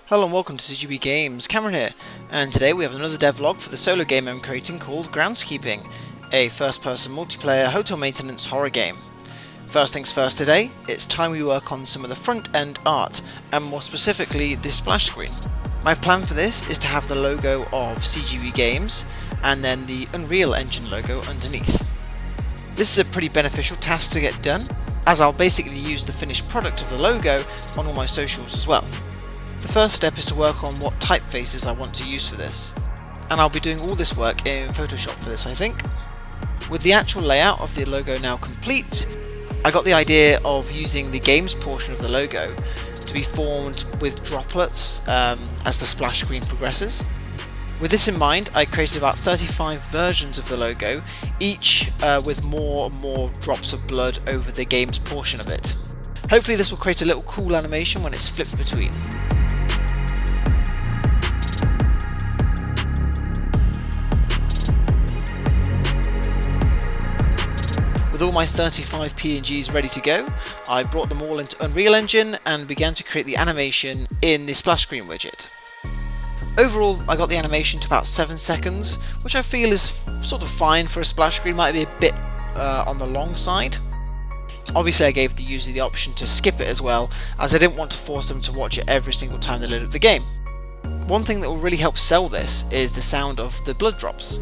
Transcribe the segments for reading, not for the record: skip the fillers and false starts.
Hello and welcome to CJB Games, Cameron here, and today we have another devlog for the solo game I'm creating called Groundskeeping, a first-person multiplayer hotel maintenance horror game. First things first today, it's time we work on some of the front-end art, and more specifically the splash screen. My plan for this is to have the logo of CJB Games, and then the Unreal Engine logo underneath. This is a pretty beneficial task to get done, as I'll basically use the finished product of the logo on all my socials as well. The first step is to work on what typefaces I want to use for this, and I'll be doing all this work in Photoshop for this, I think. With the actual layout of the logo now complete, I got the idea of using the games portion of the logo to be formed with droplets as the splash screen progresses. With this in mind, I created about 35 versions of the logo, each with more and more drops of blood over the games portion of it. Hopefully this will create a little cool animation when it's flipped between. With all my 35 PNGs ready to go, I brought them all into Unreal Engine and began to create the animation in the splash screen widget. Overall, I got the animation to about 7 seconds, which I feel is sort of fine for a splash screen, might be a bit on the long side. Obviously I gave the user the option to skip it as well, as I didn't want to force them to watch it every single time they load up the game. One thing that will really help sell this is the sound of the blood drops.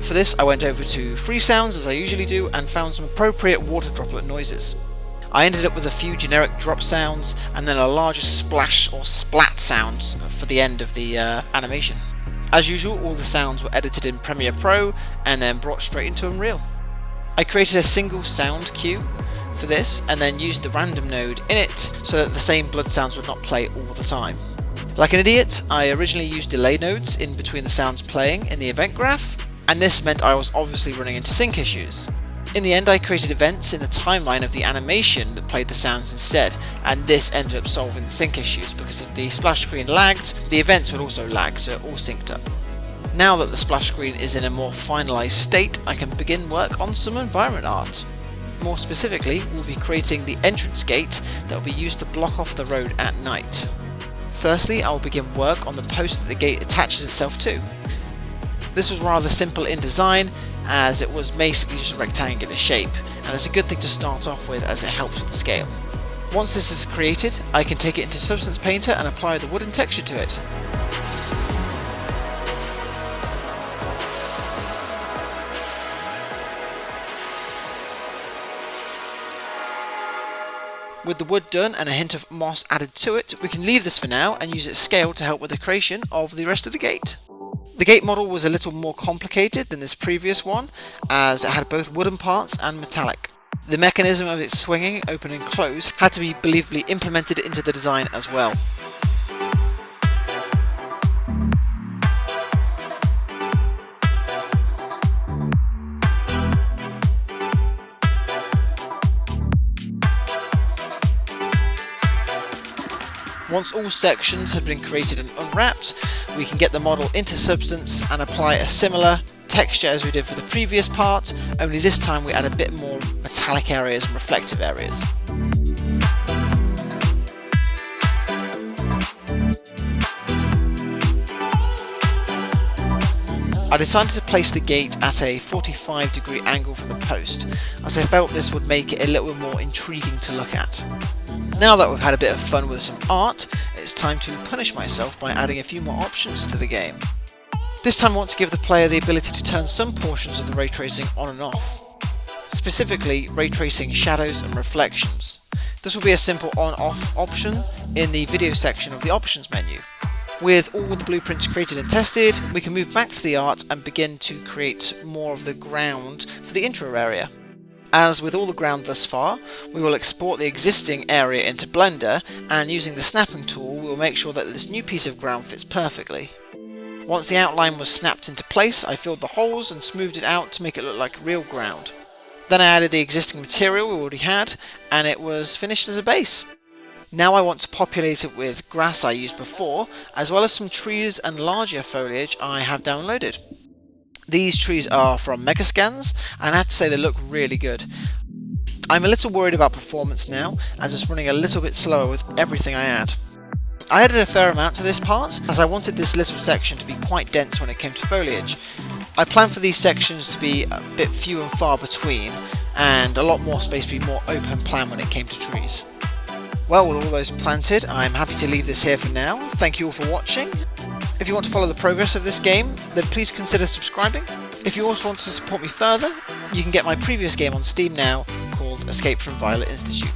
For this I went over to Free Sounds as I usually do and found some appropriate water droplet noises. I ended up with a few generic drop sounds and then a larger splash or splat sound for the end of the animation. As usual, all the sounds were edited in Premiere Pro and then brought straight into Unreal. I created a single sound cue for this and then used the random node in it so that the same blood sounds would not play all the time. Like an idiot, I originally used delay nodes in between the sounds playing in the event graph, and this meant I was obviously running into sync issues. In the end I created events in the timeline of the animation that played the sounds instead, and this ended up solving the sync issues because if the splash screen lagged, the events would also lag, so it all synced up. Now that the splash screen is in a more finalised state, I can begin work on some environment art. More specifically, we'll be creating the entrance gate that will be used to block off the road at night. Firstly, I will begin work on the post that the gate attaches itself to. This was rather simple in design, as it was basically just a rectangular shape, and it's a good thing to start off with as it helps with the scale. Once this is created, I can take it into Substance Painter and apply the wooden texture to it. With the wood done and a hint of moss added to it, we can leave this for now and use its scale to help with the creation of the rest of the gate. The gate model was a little more complicated than this previous one, as it had both wooden parts and metallic. The mechanism of its swinging, open and close, had to be believably implemented into the design as well. Once all sections have been created and unwrapped, we can get the model into Substance and apply a similar texture as we did for the previous part, only this time we add a bit more metallic areas and reflective areas. I decided to place the gate at a 45-degree angle from the post, as I felt this would make it a little bit more intriguing to look at. Now that we've had a bit of fun with some art, it's time to punish myself by adding a few more options to the game. This time I want to give the player the ability to turn some portions of the ray tracing on and off. Specifically, ray tracing shadows and reflections. This will be a simple on-off option in the video section of the options menu. With all the blueprints created and tested, we can move back to the art and begin to create more of the ground for the intro area. As with all the ground thus far, we will export the existing area into Blender, and using the snapping tool we will make sure that this new piece of ground fits perfectly. Once the outline was snapped into place, I filled the holes and smoothed it out to make it look like real ground. Then I added the existing material we already had, and it was finished as a base. Now I want to populate it with grass I used before, as well as some trees and larger foliage I have downloaded. These trees are from Megascans, and I have to say they look really good. I'm a little worried about performance now, as it's running a little bit slower with everything I add. I added a fair amount to this part, as I wanted this little section to be quite dense when it came to foliage. I planned for these sections to be a bit few and far between, and a lot more space to be more open plan when it came to trees. Well, with all those planted, I'm happy to leave this here for now. Thank you all for watching. If you want to follow the progress of this game, then please consider subscribing. If you also want to support me further, you can get my previous game on Steam now, called Escape from Violet Institute.